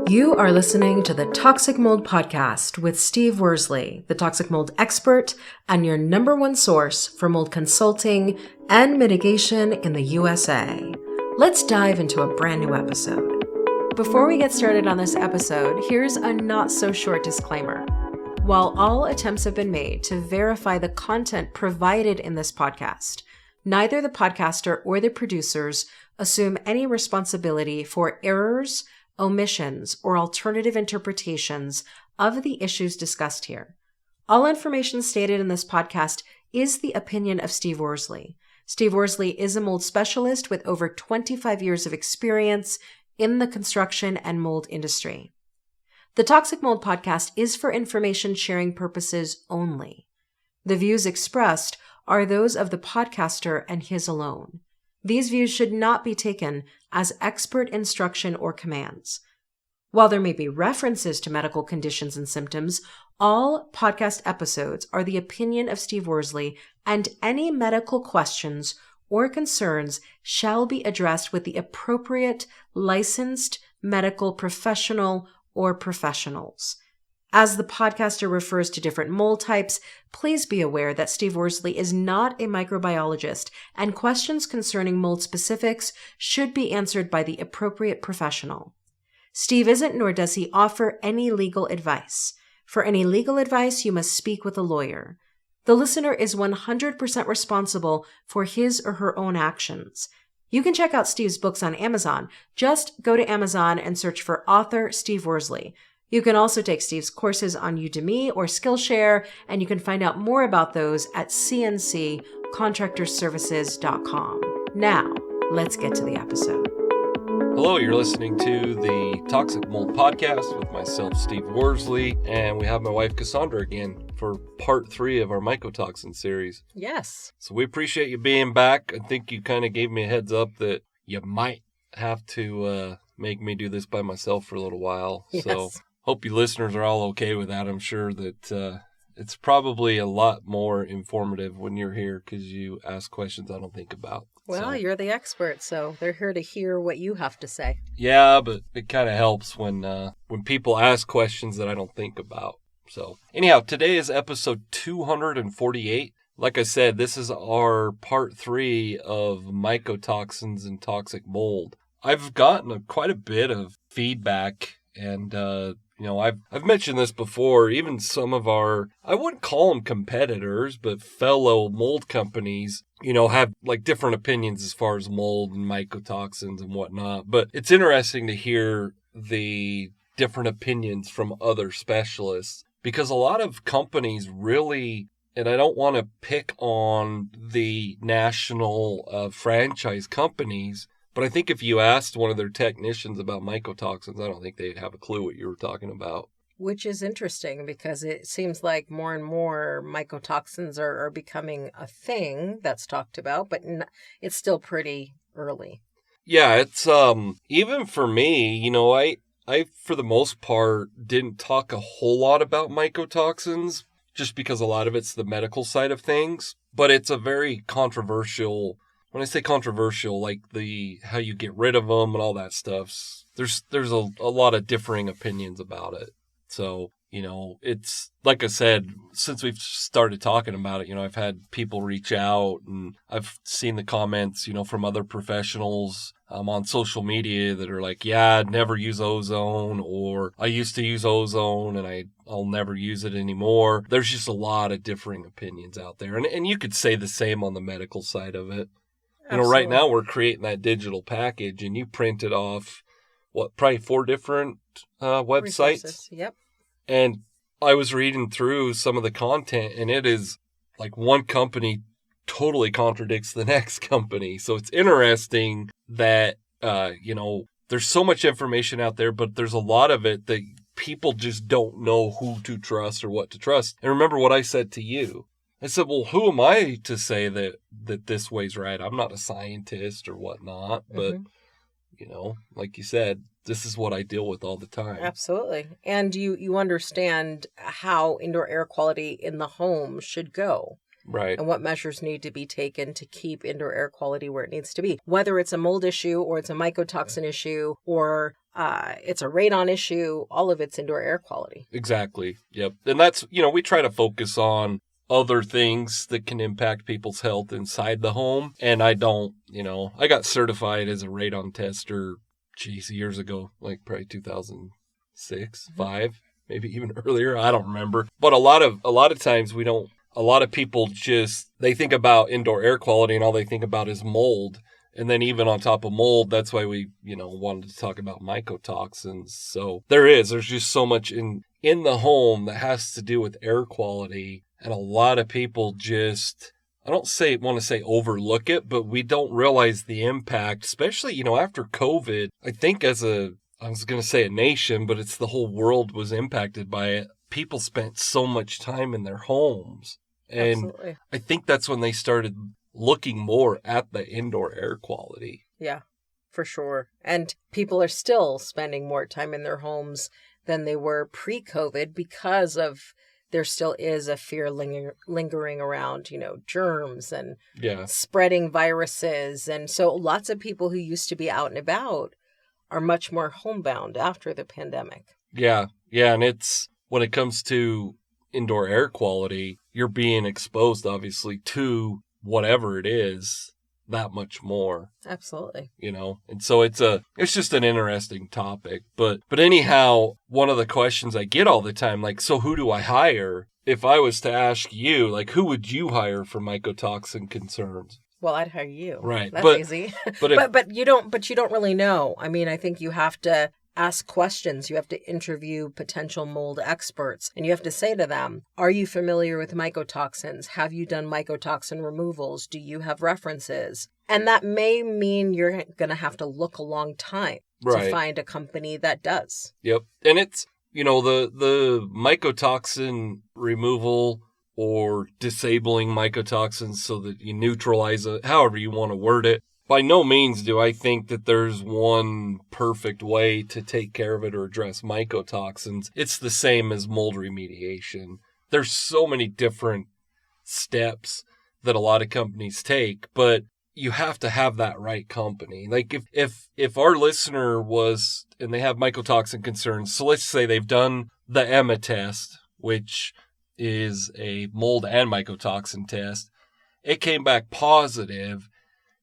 You are listening to the Toxic Mold Podcast with Steve Worsley, the toxic mold expert and your number one source for mold consulting and mitigation in the USA. Let's dive into a brand new episode. Before we get started on this episode, here's a not so short disclaimer. While all attempts have been made to verify the content provided in this podcast, neither the podcaster or the producers assume any responsibility for errors, omissions, or alternative interpretations of the issues discussed here. All information stated in this podcast is the opinion of Steve Worsley. Steve Worsley is a mold specialist with over 25 years of experience in the construction and mold industry. The Toxic Mold Podcast is for information sharing purposes only. The views expressed are those of the podcaster and his alone. These views should not be taken as expert instruction or commands. While there may be references to medical conditions and symptoms, all podcast episodes are the opinion of Steve Worsley, and any medical questions or concerns shall be addressed with the appropriate licensed medical professional or professionals. As the podcaster refers to different mold types, please be aware that Steve Worsley is not a microbiologist, and questions concerning mold specifics should be answered by the appropriate professional. Steve isn't, nor does he offer any legal advice. For any legal advice, you must speak with a lawyer. The listener is 100% responsible for his or her own actions. You can check out Steve's books on Amazon. Just go to Amazon and search for author Steve Worsley. You can also take Steve's courses on Udemy or Skillshare, and you can find out more about those at cnccontractorservices.com. Now, let's get to the episode. Hello, you're listening to the Toxic Mold Podcast with myself, Steve Worsley, and we have my wife, Cassandra, again for part 3 of our Mycotoxins series. Yes. So we appreciate you being back. I think you kind of gave me a heads up that you might have to make me do this by myself for a little while. Yes. So hope you listeners are all okay with that. I'm sure that it's probably a lot more informative when you're here because you ask questions I don't think about. Well, you're the expert, so they're here to hear what you have to say. Yeah, but it kind of helps when people ask questions that I don't think about. So anyhow, today is episode 248. Like I said, this is our part 3 of mycotoxins and toxic mold. I've gotten quite a bit of feedback, and I've mentioned this before. Even some of our, I wouldn't call them competitors, but fellow mold companies, have like different opinions as far as mold and mycotoxins and whatnot. But it's interesting to hear the different opinions from other specialists, because a lot of companies really, and I don't want to pick on the national franchise companies, but I think if you asked one of their technicians about mycotoxins, I don't think they'd have a clue what you were talking about. Which is interesting because it seems like more and more mycotoxins are becoming a thing that's talked about, but it's still pretty early. Yeah, it's even for me, I for the most part didn't talk a whole lot about mycotoxins just because a lot of it's the medical side of things, but it's a very controversial. When I say controversial, like how you get rid of them and all that stuff, there's a lot of differing opinions about it. So, it's like I said, since we've started talking about it, I've had people reach out, and I've seen the comments, from other professionals on social media that are like, yeah, I'd never use ozone, or I used to use ozone and I'll never use it anymore. There's just a lot of differing opinions out there. And you could say the same on the medical side of it. Absolutely. Right now we're creating that digital package, and you print it off, probably 4 different websites? Resources. Yep. And I was reading through some of the content, and it is like one company totally contradicts the next company. So it's interesting that, there's so much information out there, but there's a lot of it that people just don't know who to trust or what to trust. And remember what I said to you. I said, well, who am I to say that this way's right? I'm not a scientist or whatnot, but, like you said, this is what I deal with all the time. Absolutely. And you understand how indoor air quality in the home should go. Right. and what measures need to be taken to keep indoor air quality where it needs to be. Whether it's a mold issue or it's a mycotoxin issue or it's a radon issue, all of it's indoor air quality. Exactly. Yep. And that's, we try to focus on other things that can impact people's health inside the home. And I don't, I got certified as a radon tester, years ago, like probably 2006, 5, maybe even earlier. I don't remember. But a lot of times a lot of people they think about indoor air quality and all they think about is mold. And then even on top of mold, that's why we, wanted to talk about mycotoxins. So there's just so much in the home that has to do with air quality. And a lot of people I don't want to say overlook it, but we don't realize the impact, especially, after COVID. I think I was going to say a nation, but it's the whole world was impacted by it. People spent so much time in their homes. And Absolutely. I think that's when they started looking more at the indoor air quality. Yeah, for sure. And people are still spending more time in their homes than they were pre-COVID because of there still is a fear lingering around, germs and spreading viruses. And so lots of people who used to be out and about are much more homebound after the pandemic. Yeah. Yeah. And when it comes to indoor air quality, you're being exposed, obviously, to whatever it is that much more. Absolutely. And so it's just an interesting topic. But anyhow, one of the questions I get all the time, like, so who do I hire? If I was to ask you, like, who would you hire for mycotoxin concerns? Well, I'd hire you. Right. That's easy. But you don't really know. I mean, I think you have to ask questions. You have to interview potential mold experts, and you have to say to them, are you familiar with mycotoxins? Have you done mycotoxin removals? Do you have references? And that may mean you're going to have to look a long time to find a company that does. Yep. And it's, the mycotoxin removal or disabling mycotoxins so that you neutralize it, however you want to word it. By no means do I think that there's one perfect way to take care of it or address mycotoxins. It's the same as mold remediation. There's so many different steps that a lot of companies take, but you have to have that right company. Like if our listener and they have mycotoxin concerns, so let's say they've done the EMA test, which is a mold and mycotoxin test. It came back positive,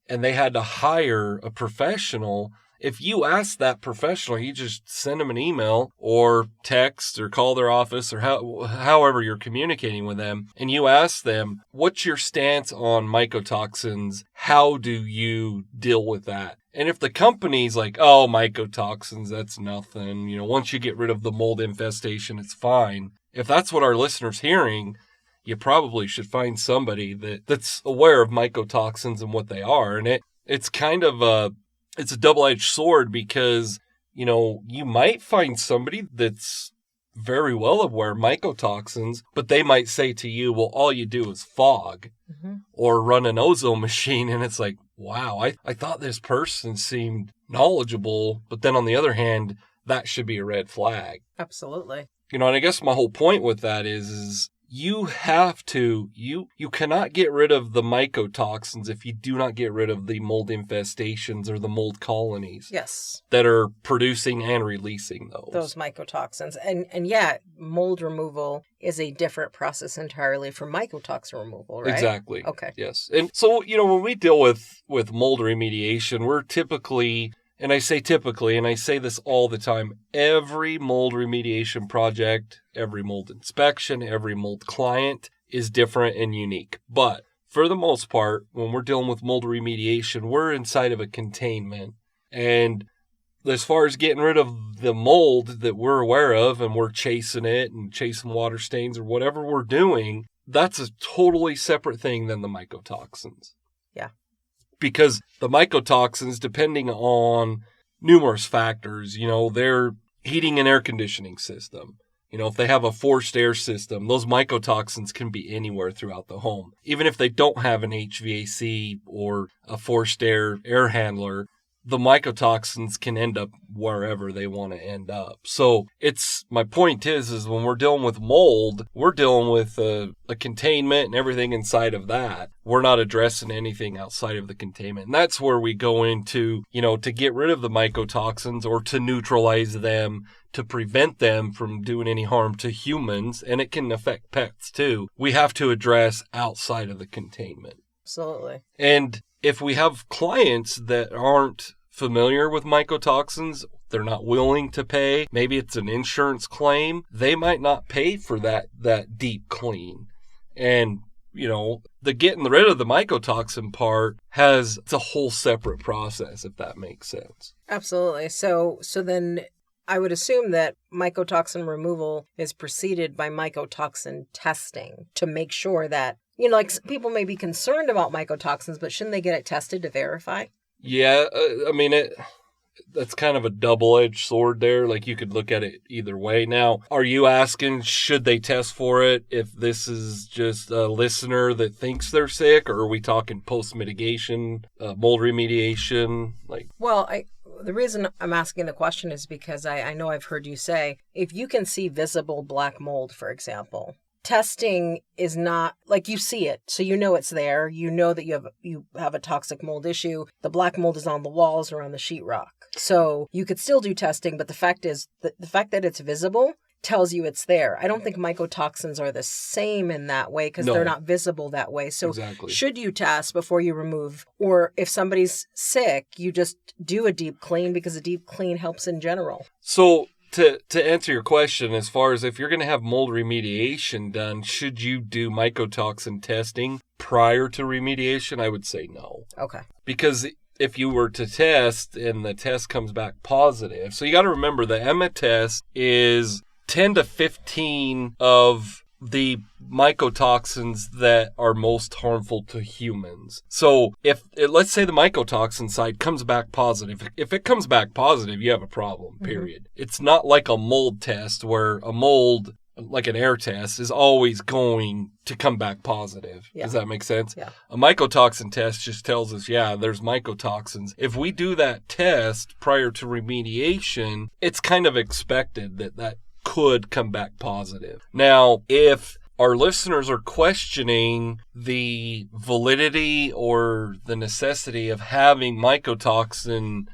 and they had to hire a professional. If you ask that professional, you just send them an email or text or call their office or however you're communicating with them, and you ask them, what's your stance on mycotoxins? How do you deal with that? And if the company's like, oh, mycotoxins, that's nothing. Once you get rid of the mold infestation, it's fine. If that's what our listener's hearing, you probably should find somebody that's aware of mycotoxins and what they are. And it's kind of it's a double-edged sword because, you might find somebody that's very well aware of mycotoxins, but they might say to you, well, all you do is fog or run an ozone machine. And it's like, wow, I thought this person seemed knowledgeable, but then on the other hand, that should be a red flag. Absolutely. And I guess my whole point with that is you cannot get rid of the mycotoxins if you do not get rid of the mold infestations or the mold colonies. Yes. That are producing and releasing those mycotoxins. And yeah, mold removal is a different process entirely from mycotoxin removal, right? Exactly. Okay. Yes. And so, when we deal with mold remediation, we're typically, and I say typically, and I say this all the time, every mold remediation project, every mold inspection, every mold client is different and unique. But for the most part, when we're dealing with mold remediation, we're inside of a containment. And as far as getting rid of the mold that we're aware of and we're chasing it and chasing water stains or whatever we're doing, that's a totally separate thing than the mycotoxins. Yeah. Because the mycotoxins, depending on numerous factors, their heating and air conditioning system, if they have a forced air system, those mycotoxins can be anywhere throughout the home. Even if they don't have an HVAC or a forced air handler, the mycotoxins can end up wherever they want to end up. So my point is when we're dealing with mold, we're dealing with a containment and everything inside of that. We're not addressing anything outside of the containment. And that's where we go into, to get rid of the mycotoxins or to neutralize them, to prevent them from doing any harm to humans. And it can affect pets too. We have to address outside of the containment. Absolutely. And if we have clients that aren't familiar with mycotoxins, they're not willing to pay, maybe it's an insurance claim, they might not pay for that deep clean. And, the getting rid of the mycotoxin part it's a whole separate process, if that makes sense. Absolutely. So then I would assume that mycotoxin removal is preceded by mycotoxin testing to make sure that, people may be concerned about mycotoxins, but shouldn't they get it tested to verify? Yeah, that's kind of a double-edged sword there. Like, you could look at it either way. Now, are you asking, should they test for it if this is just a listener that thinks they're sick, or are we talking post-mitigation, mold remediation? Well, the reason I'm asking the question is because I know I've heard you say, if you can see visible black mold, for example, testing is not like you see it. So you know it's there. You know that you have a toxic mold issue. The black mold is on the walls or on the sheetrock. So you could still do testing, but the fact is the fact that it's visible tells you it's there. I don't think mycotoxins are the same in that way because they're not visible that way. So Should you test before you remove? Or if somebody's sick, you just do a deep clean because a deep clean helps in general. So to answer your question, as far as if you're going to have mold remediation done, should you do mycotoxin testing prior to remediation? I would say no. Okay. Because if you were to test and the test comes back positive, so you got to remember the EMA test is 10 to 15 of the mycotoxins that are most harmful to humans. So let's say the mycotoxin side comes back positive. If it comes back positive, you have a problem, period. Mm-hmm. It's not like a mold test where a mold, like an air test, is always going to come back positive. Yeah. Does that make sense? Yeah. A mycotoxin test just tells us, there's mycotoxins. If we do that test prior to remediation, it's kind of expected that could come back positive. Now, if our listeners are questioning the validity or the necessity of having mycotoxins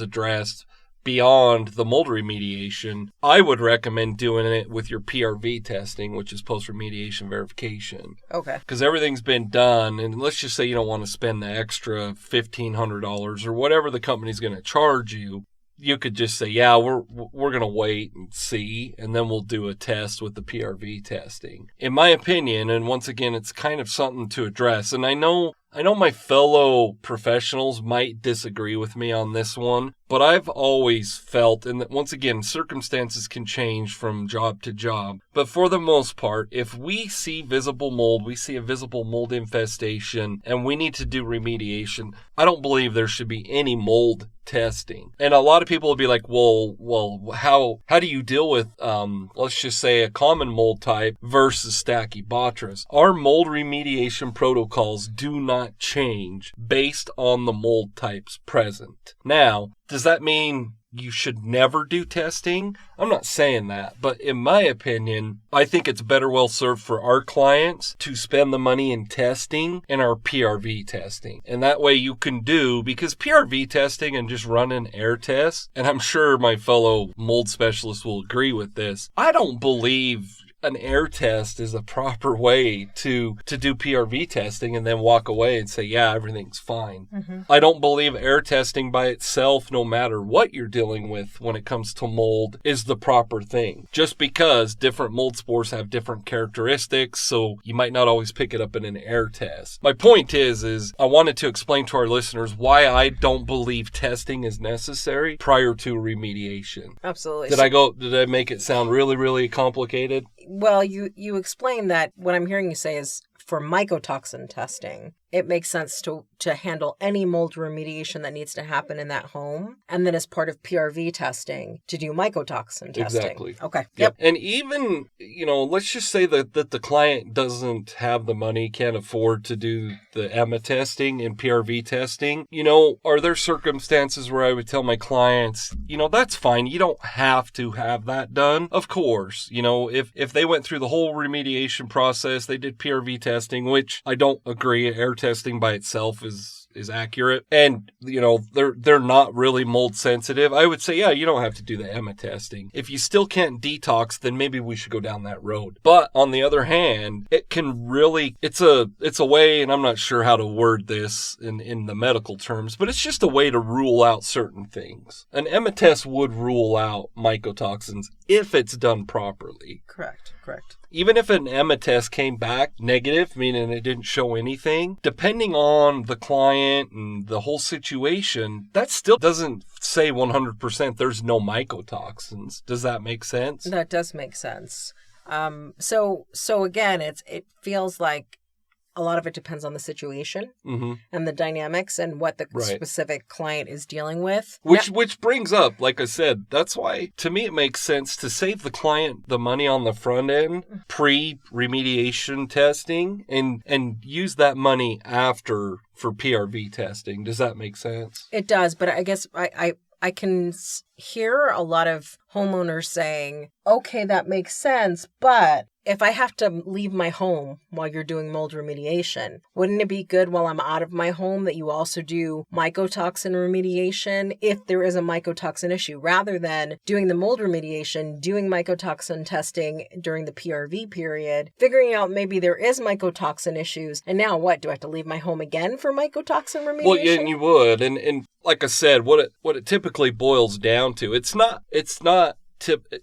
addressed beyond the mold remediation, I would recommend doing it with your PRV testing, which is post-remediation verification. Okay. Because everything's been done, and let's just say you don't want to spend the extra $1,500 or whatever the company's going to charge you. You could just say, we're going to wait and see, and then we'll do a test with the PRV testing. In my opinion, and once again, it's kind of something to address, and I know my fellow professionals might disagree with me on this one, but I've always felt, and once again, circumstances can change from job to job, but for the most part, if we see visible mold, we see a visible mold infestation, and we need to do remediation, I don't believe there should be any mold testing. And a lot of people will be like, well, how do you deal with, let's just say a common mold type versus Stachybotrys? Our mold remediation protocols do not change based on the mold types present. Now, does that mean you should never do testing? I'm not saying that, but in my opinion, I think it's better well served for our clients to spend the money in testing and our PRV testing. And that way you can because PRV testing and just running air tests, and I'm sure my fellow mold specialists will agree with this, I don't believe an air test is a proper way to do PRV testing and then walk away and say, everything's fine. Mm-hmm. I don't believe air testing by itself, no matter what you're dealing with when it comes to mold, is the proper thing. Just because different mold spores have different characteristics, so you might not always pick it up in an air test. My point is I wanted to explain to our listeners why I don't believe testing is necessary prior to remediation. Absolutely. Did I make it sound really, really complicated? Well, you explained that what I'm hearing you say is for mycotoxin testing, it makes sense to to handle any mold remediation that needs to happen in that home. And then as part of PRV testing, to do mycotoxin testing. Exactly. Okay. Yep. And even, let's just say that the client doesn't have the money, can't afford to do the EMA testing and PRV testing. Are there circumstances where I would tell my clients, that's fine. You don't have to have that done. Of course, if they went through the whole remediation process, they did PRV testing, which I don't agree. Air testing by itself is accurate. And, they're not really mold sensitive. I would say, yeah, you don't have to do the EMA testing. If you still can't detox, then maybe we should go down that road. But on the other hand, it can really, it's a way, and I'm not sure how to word this in the medical terms, but it's just a way to rule out certain things. An EMA test would rule out mycotoxins if it's done properly. Correct. Even if an EMA test came back negative, meaning it didn't show anything, depending on the client and the whole situation, that still doesn't say 100% there's no mycotoxins. Does that make sense? That does make sense. So again, it feels like a lot of it depends on the situation and the dynamics and what the specific client is dealing with. Which brings up, like I said, that's why to me it makes sense to save the client the money on the front end, pre-remediation testing, and use that money after for PRV testing. Does that make sense? It does, but I guess I can hear a lot of homeowners saying, okay, that makes sense, but if I have to leave my home while you're doing mold remediation, wouldn't it be good while I'm out of my home that you also do mycotoxin remediation if there is a mycotoxin issue, rather than doing the mold remediation, doing mycotoxin testing during the PRV period, figuring out maybe there is mycotoxin issues, and now what? Do I have to leave my home again for mycotoxin remediation? Well, yeah, you would, and like I said, what it typically boils down to, it's not.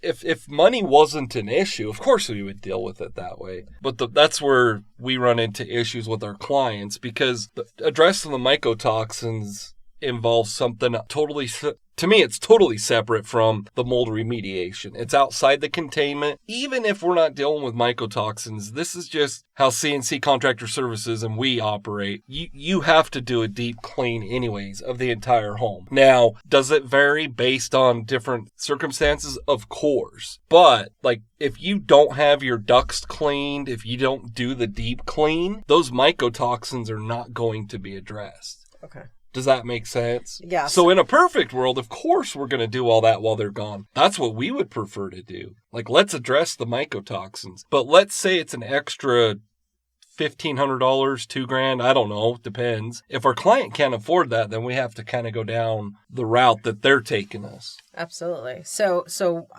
If money wasn't an issue, of course we would deal with it that way. But that's where we run into issues with our clients, because addressing the mycotoxins involves something totally, to me, it's totally separate from the mold remediation. It's outside the containment. Even if we're not dealing with mycotoxins, this is just how CNC Contractor Services and we operate. You have to do a deep clean anyways of the entire home. Now, does it vary based on different circumstances? Of course. But if you don't have your ducts cleaned, if you don't do the deep clean, those mycotoxins are not going to be addressed. Okay. Does that make sense? Yeah. So in a perfect world, of course, we're going to do all that while they're gone. That's what we would prefer to do. Let's address the mycotoxins. But let's say it's an extra $1,500, $2,000, I don't know, depends. If our client can't afford that, then we have to kind of go down the route that they're taking us. Absolutely. So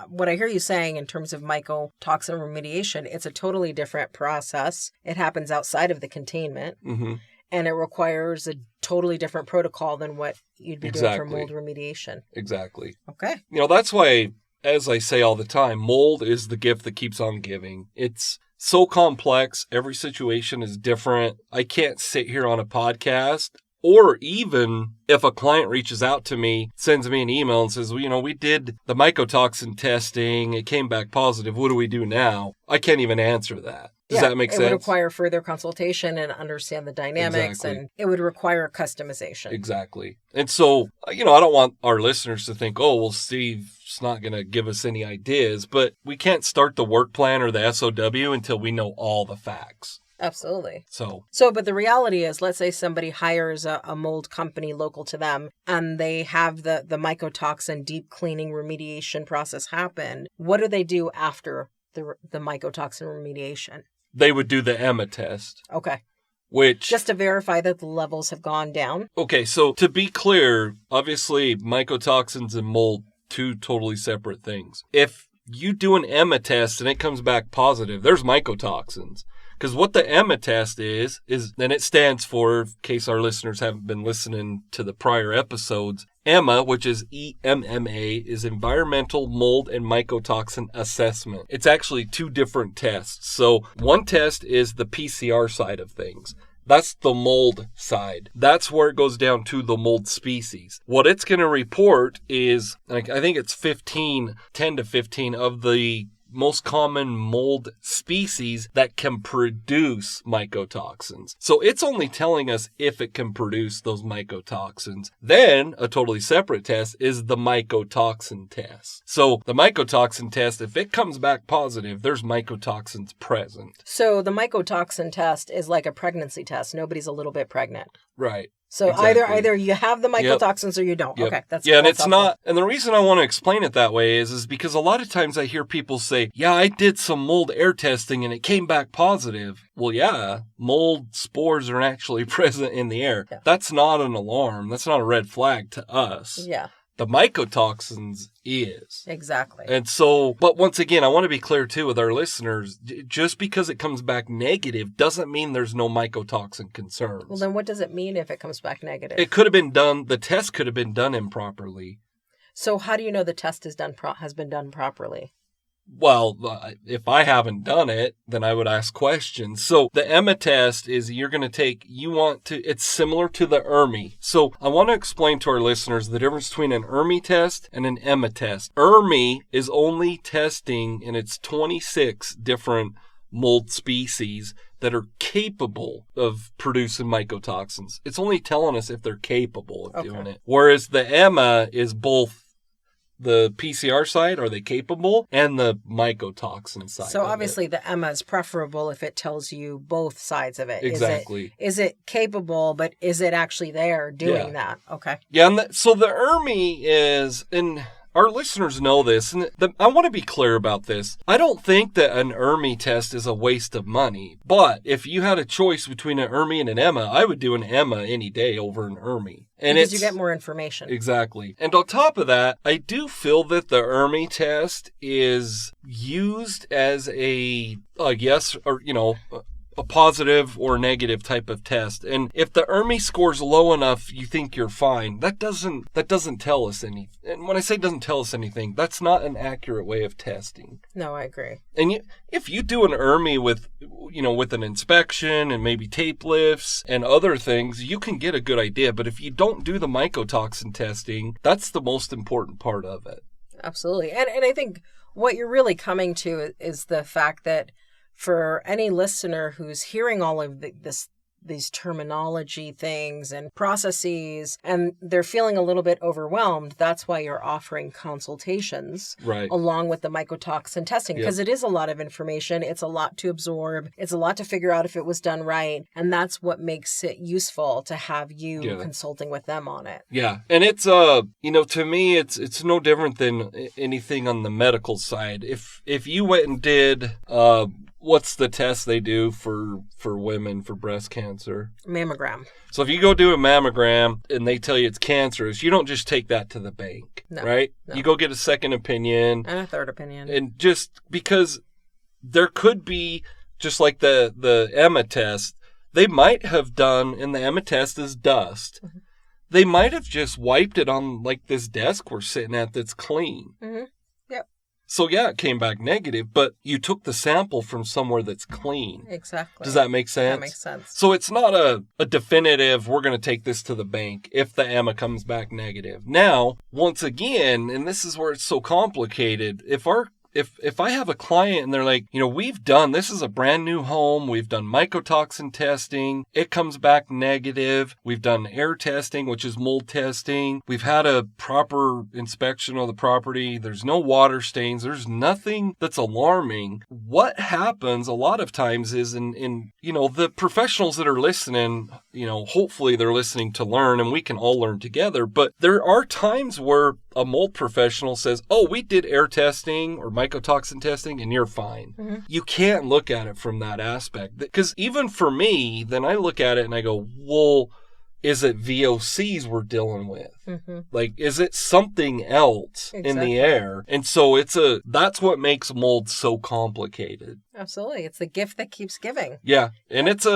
what I hear you saying in terms of mycotoxin remediation, it's a totally different process. It happens outside of the containment. Mm-hmm. And it requires a totally different protocol than what you'd be doing for mold remediation. Exactly. Okay. That's why, as I say all the time, mold is the gift that keeps on giving. It's so complex. Every situation is different. I can't sit here on a podcast, or even if a client reaches out to me, sends me an email and says, well, we did the mycotoxin testing. It came back positive. What do we do now? I can't even answer that. Does that make sense? It would require further consultation and understand the dynamics, and it would require customization. Exactly. And so, I don't want our listeners to think, oh, well, Steve's not going to give us any ideas, but we can't start the work plan or the SOW until we know all the facts. Absolutely. So, but the reality is, let's say somebody hires a mold company local to them and they have the mycotoxin deep cleaning remediation process happen. What do they do after the mycotoxin remediation? They would do the EMA test. Okay. Which... just to verify that the levels have gone down? Okay, so to be clear, obviously mycotoxins and mold, two totally separate things. If you do an EMA test and it comes back positive, there's mycotoxins. Because what the EMA test is, and it stands for, in case our listeners haven't been listening to the prior episodes, EMA, which is EMMA, is Environmental Mold and Mycotoxin Assessment. It's actually two different tests. So one test is the PCR side of things. That's the mold side. That's where it goes down to the mold species. What it's going to report is, I think it's 10 to 15 of the most common mold species that can produce mycotoxins. So it's only telling us if it can produce those mycotoxins. Then a totally separate test is the mycotoxin test. So the mycotoxin test, if it comes back positive, there's mycotoxins present. So the mycotoxin test is like a pregnancy test. Nobody's a little bit pregnant. Right. So exactly. either you have the mycotoxins or you don't. Yep. Okay, and that's it's helpful. not. And the reason I want to explain it that way is because a lot of times I hear people say, "Yeah, I did some mold air testing and it came back positive." Well, yeah, mold spores are actually present in the air. Yeah. That's not an alarm. That's not a red flag to us. Yeah. The mycotoxins is. Exactly. And so, but once again, I want to be clear too with our listeners, just because it comes back negative doesn't mean there's no mycotoxin concerns. Well, then what does it mean if it comes back negative? It could have been done, the test could have been done improperly. So how do you know the test has been done properly? Well, if I haven't done it, then I would ask questions. So the EMA test is it's similar to the ERMI. So I want to explain to our listeners the difference between an ERMI test and an EMA test. ERMI is only testing, and it's 26 different mold species that are capable of producing mycotoxins. It's only telling us if they're capable of doing it. Whereas the EMA is both the PCR side, are they capable, and the mycotoxin side. So obviously the EMA is preferable if it tells you both sides of it. Exactly. Is it capable, but is it actually there doing that? Okay. Yeah, and so the ERMI is, and our listeners know this, and I want to be clear about this. I don't think that an ERMI test is a waste of money, but if you had a choice between an ERMI and an EMA, I would do an EMA any day over an ERMI. And because you get more information. Exactly. And on top of that, I do feel that the ERMI test is used as a yes or, a positive or negative type of test. And if the ERMI score's low enough, you think you're fine. That doesn't tell us anything. And when I say doesn't tell us anything, that's not an accurate way of testing. No, I agree. And if you do an ERMI with an inspection and maybe tape lifts and other things, you can get a good idea. But if you don't do the mycotoxin testing, that's the most important part of it. Absolutely. And I think what you're really coming to is the fact that for any listener who's hearing all of these terminology things and processes, and they're feeling a little bit overwhelmed, that's why you're offering consultations along with the mycotoxin testing, because it is a lot of information. It's a lot to absorb. It's a lot to figure out if it was done right. And that's what makes it useful to have you consulting with them on it. Yeah. And it's, to me, it's no different than anything on the medical side. If you went and did, what's the test they do for women for breast cancer? Mammogram. So if you go do a mammogram and they tell you it's cancerous, you don't just take that to the bank, right? No. You go get a second opinion. And a third opinion. And just because there could be, just like the EMA test, they might have done, and the EMA test is dust. Mm-hmm. They might have just wiped it on like this desk we're sitting at that's clean. Mm-hmm. Yep. So yeah, it came back negative, but you took the sample from somewhere that's clean. Exactly. Does that make sense? That makes sense. So it's not a definitive, we're going to take this to the bank if the EMA comes back negative. Now, once again, and this is where it's so complicated, if I have a client and they're like, this is a brand new home, we've done mycotoxin testing, it comes back negative, we've done air testing, which is mold testing, we've had a proper inspection of the property, there's no water stains, there's nothing that's alarming. What happens a lot of times is in the professionals that are listening, hopefully they're listening to learn and we can all learn together, but there are times where a mold professional says, oh, we did air testing or mycotoxin testing and you're fine. Mm-hmm. You can't look at it from that aspect. Because even for me, then I look at it and I go, well, is it VOCs we're dealing with? Mm-hmm. Like, is it something else in the air? And so that's what makes mold so complicated. Absolutely. It's the gift that keeps giving. Yeah. And it's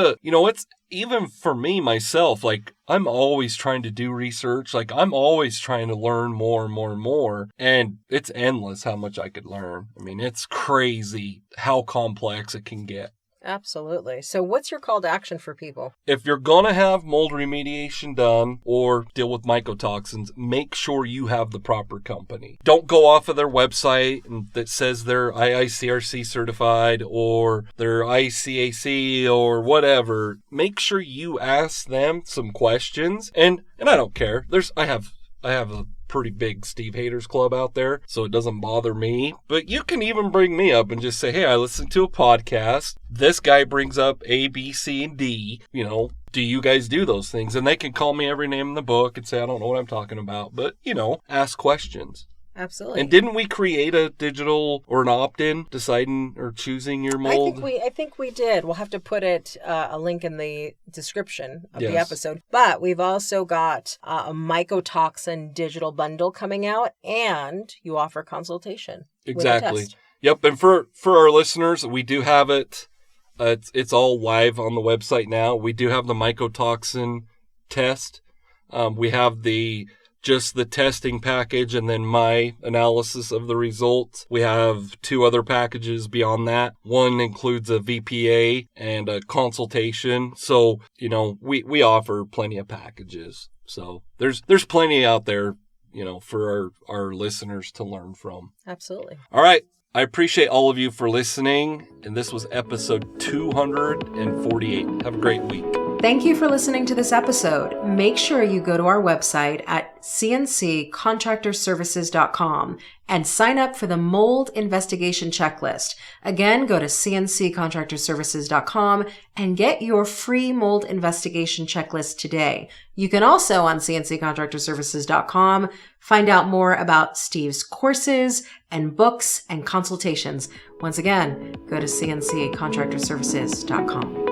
even for me, myself, like, I'm always trying to do research. Like, I'm always trying to learn more and more and more. And it's endless how much I could learn. I mean, it's crazy how complex it can get. Absolutely. So what's your call to action for people? If you're going to have mold remediation done or deal with mycotoxins, make sure you have the proper company. Don't go off of their website that says they're IICRC certified or they're ICAC or whatever. Make sure you ask them some questions. And I don't care. I have a pretty big Steve Haters club out there, so it doesn't bother me. But you can even bring me up and just say, hey, I listened to a podcast. This guy brings up A, B, C, and D. Do you guys do those things? And they can call me every name in the book and say, I don't know what I'm talking about. But, ask questions. Absolutely. And didn't we create a digital or an opt-in deciding or choosing your mold? I think we did. We'll have to put a link in the description of Yes. the episode. But we've also got a mycotoxin digital bundle coming out, and you offer consultation. Exactly. With a test. Yep. And for our listeners, we do have it. It's all live on the website now. We do have the mycotoxin test. We have just the testing package and then my analysis of the results. We have 2 other packages beyond that. One includes a VPA and a consultation. So, we offer plenty of packages. So there's plenty out there, for our listeners to learn from. Absolutely. All right. I appreciate all of you for listening. And this was episode 248. Have a great week. Thank you for listening to this episode. Make sure you go to our website at cnccontractorservices.com and sign up for the mold investigation checklist. Again, go to cnccontractorservices.com and get your free mold investigation checklist today. You can also on cnccontractorservices.com find out more about Steve's courses and books and consultations. Once again, go to cnccontractorservices.com.